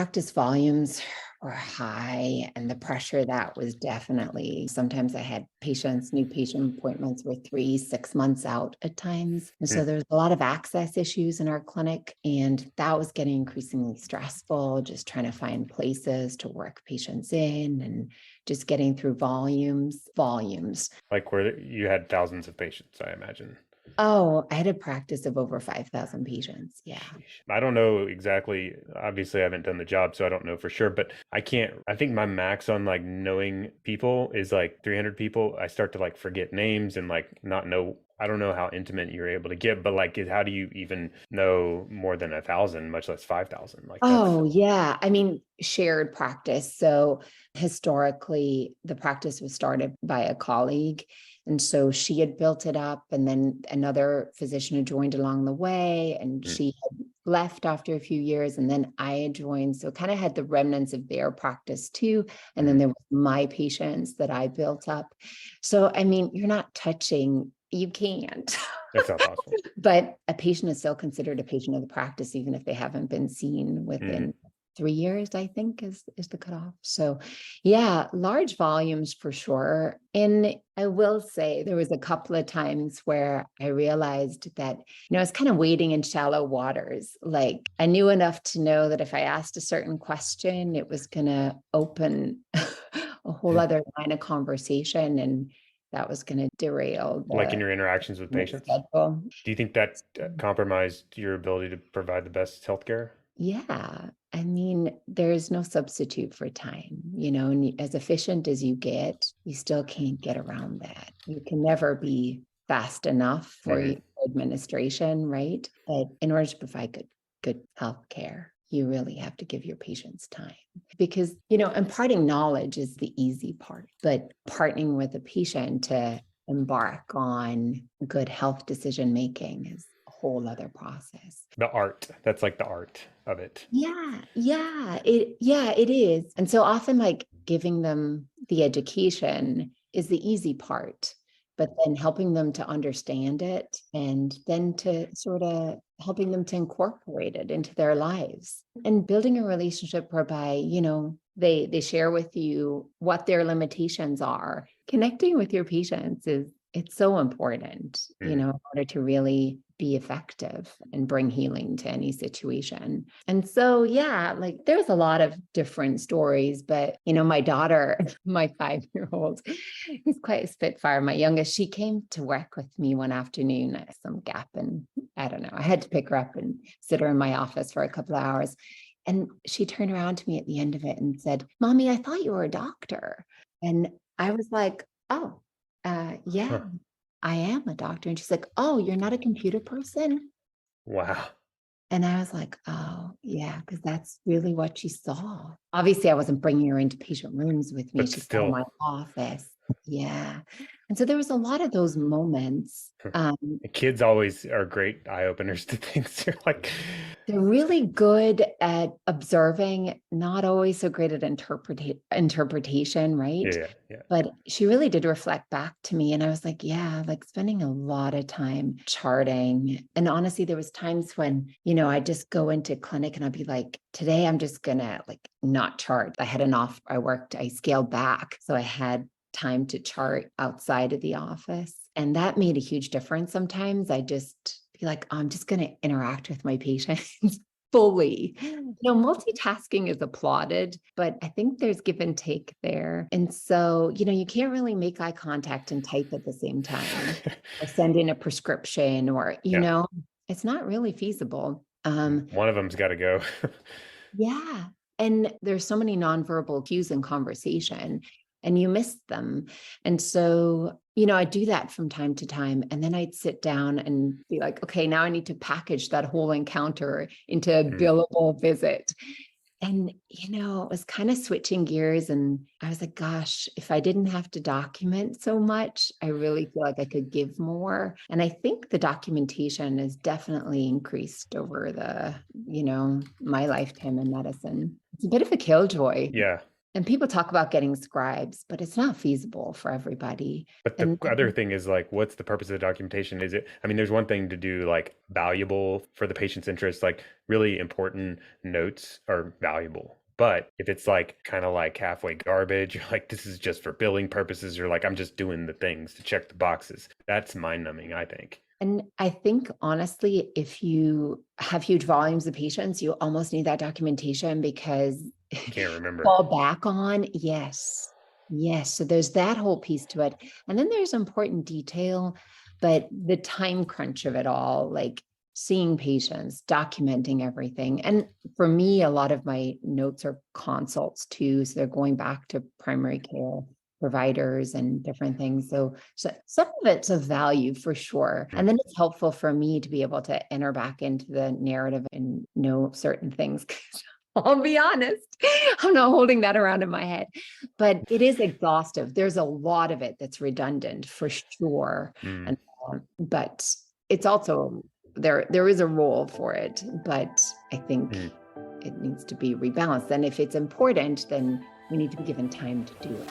practice volumes were high, and the pressure that was definitely sometimes I had patients, new patient appointments were 3, 6 months out at times. And so Mm. there's a lot of access issues in our clinic, and that was getting increasingly stressful, just trying to find places to work patients in and just getting through volumes. Like where you had thousands of patients, I imagine. Oh, I had a practice of over 5,000 patients. Yeah. Sheesh. I don't know exactly. Obviously, I haven't done the job, so I don't know for sure. But I can't. I think my max on like knowing people is like 300 people. I start to like forget names and like not know. I don't know how intimate you're able to get, but like, how do you even know more than 1,000, much less 5,000? Like that's Oh, yeah. I mean, shared practice. So historically, the practice was started by a colleague. And so she had built it up, and then another physician had joined along the way, and mm, she had left after a few years, and then I had joined. So kind of had the remnants of their practice too. And then mm, there was my patients that I built up. So, I mean, you're not touching, you can't. that's not possible. But a patient is still considered a patient of the practice, even if they haven't been seen Mm. within 3 years, I think is the cutoff. So yeah, large volumes for sure. And I will say there was a couple of times where I realized that, I was kind of wading in shallow waters. Like I knew enough to know that if I asked a certain question, it was gonna open a whole Mm. other line of conversation, and that was going to derail Like in the your interactions with patients, schedule. do you think that compromised your ability to provide the best healthcare? Yeah. I mean, there's no substitute for time, and as efficient as you get, you still can't get around that. You can never be fast enough for Mhm. administration, right? But in order to provide good health care, you really have to give your patients time because, imparting knowledge is the easy part, but partnering with a patient to embark on good health decision making is a whole other process. The art. That's like the art of it. Yeah, it is. And so often like giving them the education is the easy part, but then helping them to understand it and then to sort of helping them to incorporate it into their lives and building a relationship whereby, they share with you what their limitations are. Connecting with your patients is it's so important, Mm. in order to really be effective and bring healing to any situation. And so, yeah, like there's a lot of different stories, but my daughter, my 5-year-old, who's quite a spitfire, my youngest, she came to work with me one afternoon at some gap. And I don't know, I had to pick her up and sit her in my office for a couple of hours. And she turned around to me at the end of it and said, Mommy, I thought you were a doctor. And I was like, oh, yeah, Huh. I am a doctor. And she's like, oh, you're not a computer person? Wow. And I was like, oh, yeah, because that's really what she saw. Obviously, I wasn't bringing her into patient rooms with me. But She saw still, my office. Yeah. And so there was a lot of those moments. the kids always are great eye openers to things. They're like, They're really good at observing, not always so great at interpretation, right? yeah, yeah. But she really did reflect back to me. And I was like, yeah, like spending a lot of time charting. And honestly, there was times when, I just go into clinic and I'd be like, today I'm just gonna like not chart. I scaled back. So I had time to chart outside of the office. And that made a huge difference. Sometimes I just be like, I'm just going to interact with my patients fully. Multitasking is applauded, but I think there's give and take there. And so, you can't really make eye contact and type at the same time or send in a prescription or, Yeah. it's not really feasible. One of them's got to go. Yeah. And there's so many nonverbal cues in conversation and you miss them. And so, I do that from time to time. And then I'd sit down and be like, okay, now I need to package that whole encounter into a Mm. billable visit. And, it was kind of switching gears. And I was like, gosh, if I didn't have to document so much, I really feel like I could give more. And I think the documentation has definitely increased over my lifetime in medicine. It's a bit of a killjoy. Yeah. And people talk about getting scribes, but it's not feasible for everybody. But the And other thing is like, what's the purpose of the documentation? Is it, I mean, there's one thing to do like valuable for the patient's interest, like really important notes are valuable. But if it's like kind of like halfway garbage, or like this is just for billing purposes, or like I'm just doing the things to check the boxes, that's mind numbing, I think. And I think honestly, if you have huge volumes of patients, you almost need that documentation because You can't remember. fall back on. Yes. Yes. So there's that whole piece to it. And then there's important detail, but the time crunch of it all, like seeing patients, documenting everything. And for me, a lot of my notes are consults too. So they're going back to primary care providers and different things. So some of it's of value for sure. Mm. And then it's helpful for me to be able to enter back into the narrative and know certain things. I'll be honest, I'm not holding that around in my head, but it is exhaustive. There's a lot of it that's redundant for sure. Mm. And but it's also there is a role for it, but I think Mm. it needs to be rebalanced. And if it's important, then we need to be given time to do it.